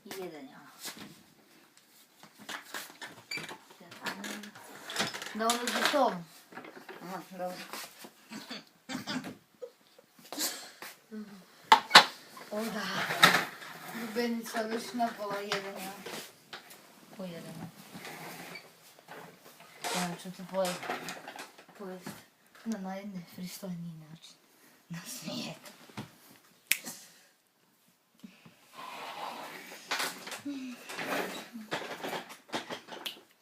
Jeden, ja. Da ono za tom. Aha, dobro. O da. Lubenica već napala jedan, ja. Po jedan. Ja ću to pojest na najnepristojniji način. Na svijetu.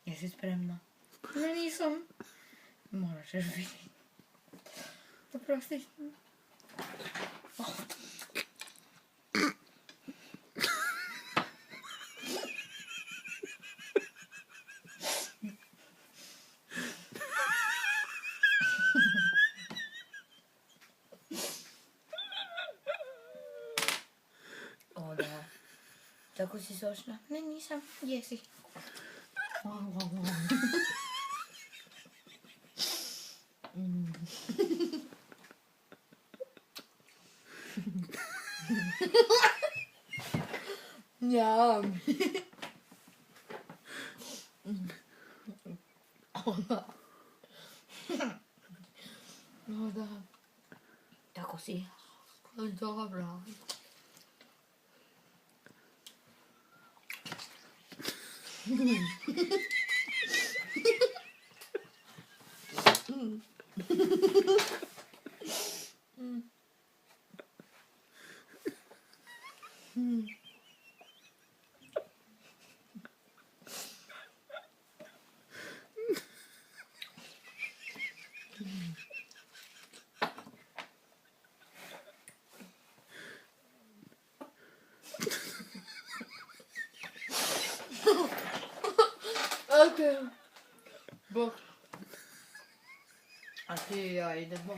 Jesi spremna? Ne, nisam. Morat ćeš biti. Oprosti. O da. Tako si sočna? Ne, nisam. Jesi. Njam. O da. Tako si. Dobra. Okej. Bok. A ty i ja idę bok.